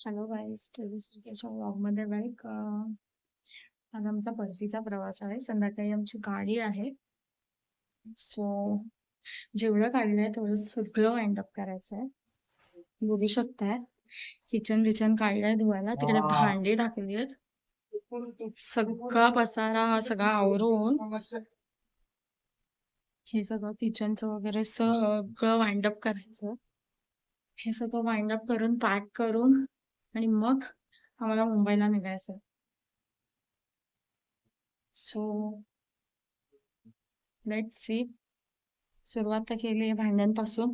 Hello guys, टेलिस्ट्रिकेच्या व्लॉगमध्ये आज आमचा परतीचा प्रवास आहे. संध्याकाळी आमची गाडी आहे. सो जेवढं काढलंय तेवढं सगळं वाइंड अप करायचं आहे. बघू शकताय, किचन विचन काढलंय धुवायला. तिकडे भांडी टाकली आहेत. सगळा पसारा हा सगळा आवरून हे सगळं किचनचं वगैरे सगळं वाइंड अप करायचं. हे सगळं वाइंड अप करून पॅक करून आणि मग आम्हाला मुंबईला निघायचं. So let's see. सुरुवात तर केली आहे भांड्यांपासून.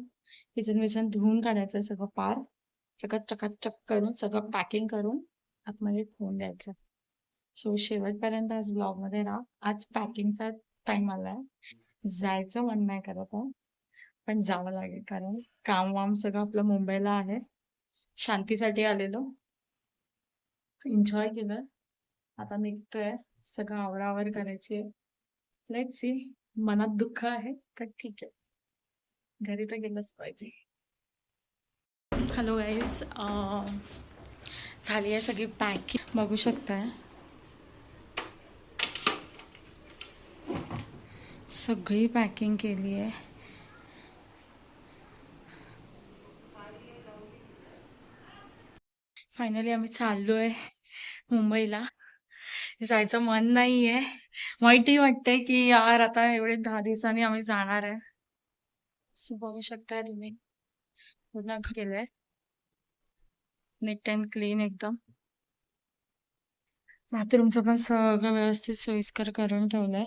किचन विचन धुवून काढायचं सगळं पार. सगळं चकाचक करून सगळं पॅकिंग करून आतमध्ये ठेवून द्यायचं. सो शेवटपर्यंत आज ब्लॉगमध्ये राहा. आज पॅकिंगचा टाइम आलाय. जायचं मन नाही करत आहे, पण जावं लागेल कारण काम वाम सगळं आपलं मुंबईला आहे. शांतीसाठी आलेलो, एन्जॉय केलं, आता निघतोय. सगळं आवरावर करायची. Let's see. मनात दुःख आहे पण ठीक आहे, घरी तर गेलंच पाहिजे. हॅलो गाईज, झाली आहे सगळी पॅकिंग. बघू शकताय सगळी पॅकिंग केली आहे. फायनली आम्ही चाललोय मुंबईला. जायचं मन नाहीये, वाईटही वाटतंय की यार आता एवढे 10 दिवसांनी आम्ही जाणार आहे. सो बघू शकताय तुम्ही, पूर्ण केलंय नीट अँड क्लीन एकदम. बाथरूमचं पण सगळं व्यवस्थित सोयीस्कर करून ठेवलंय.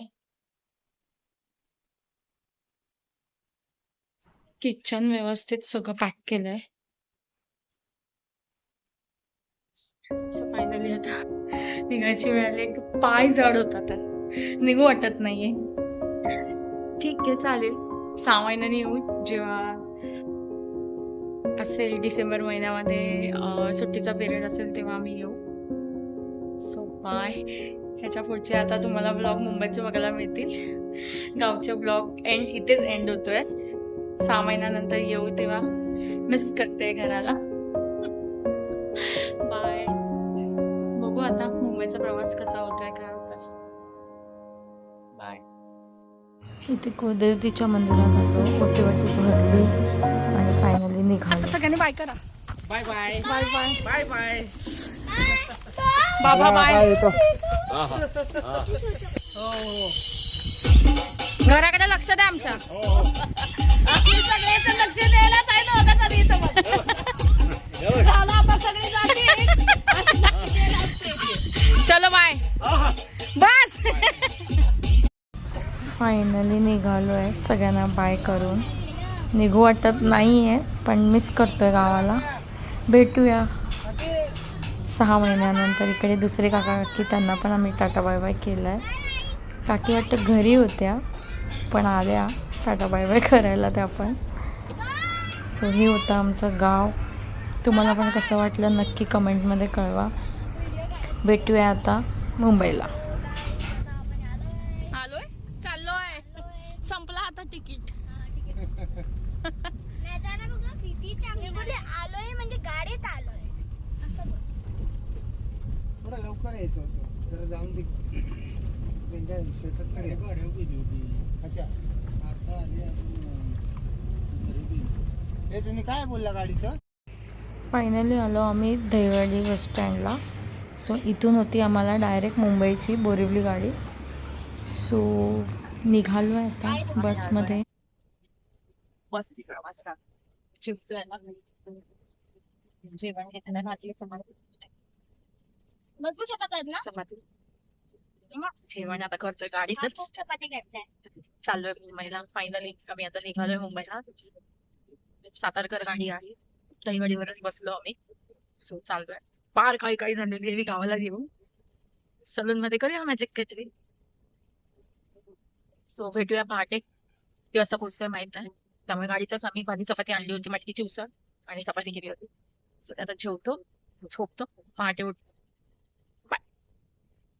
किचन व्यवस्थित सगळं पॅक केलंय. सो फायनली आता निघायची वेळ आली. पाय जड होतात, निघू वाटत नाहीये. ठीक आहे, चालेल. 6 महिन्यांनी येऊ जेव्हा असेल. डिसेंबर महिन्यामध्ये सुट्टीचा पिरियड असेल तेव्हा आम्ही येऊ. So bye. ह्याच्या पुढचे आता तुम्हाला ब्लॉग मुंबईचे बघायला मिळतील. गावचे ब्लॉग इथेच एंड होतोय. 6 महिन्यानंतर येऊ तेव्हा मिस करते घराला. बाय. बघू आता मुंबईचा प्रवास कसा होतोय, काय होतोय. बाय. इथे कुलदेवतीच्या मंदिरात आलो, ओटी भरली आणि फायनली निघालो. सगळ्यांनी बाय करा. Bye bye bye bye bye bye. बाबा बाय. घराकडे लक्ष द्या आमच्या. आपली सगळ्याचं लक्ष द्यायलाच आहे ना दोघांचा इथं बघ. झालं आता सगळी जागी लक्ष द्यायला असते. चलो बाय. बस. फायनली निघालो आहे, सगळ्यांना बाय करून. निघू वाटत नाही आहे पण मिस करतोय गावाला. भेटूया 6 महिन्यानंतर. इकडे दुसरे काका काकी, त्यांना पण आम्ही टाटा बाय बाय केलं आहे. काकी वाटतं घरी होत्या पण आल्या टाटा बाय बाय करायला त्या पण. सो हे होतं आमचं गाव. तुम्हाला पण कसं वाटलं नक्की कमेंटमध्ये कळवा. भेटूया आता मुंबईला. आलोय, चाललोय. संपला आता तिकीट. आलोय म्हणजे गाडीत आलोय असं बघ. थोडं लवकर यायचं होतं, जरा जाऊन दे त्यांच्या शेतात तरी. अच्छा, आता आली हे तुम्ही काय बोलला गाडीचं. फायनली आलो आम्ही दहिवडी बस स्टँडला. सो इथून होती आम्हाला डायरेक्ट मुंबईची बोरिवली गाडी. सो निघालो आहे आता बसमध्ये. बसली प्रवासात जेवण घेताना घातली समाधी. बघू शकत आहेत ना. समाधी जेवण आता करतोय गाडीतच. चपाती घेतलाय. चाललोय मुंबईला. फायनली आम्ही आता निघालोय मुंबईला. सातारकर गाडी आहे. दहिवडीवर बसलो आम्ही. सो चाललोय. फार काही काही झालेली आहे गावाला घेऊन. सलून मध्ये करूया मॅजिक काहीतरी. सो भेटूया पहाटे. किती वाजता पोहोचतोय माहित आहे. त्यामुळे गाडीतच आम्ही भाजी चपाती आणली होती, मटकीची उसळ आणि चपाती केली होती. सो आता जेवतो, झोपतो, पहाटे उठतो.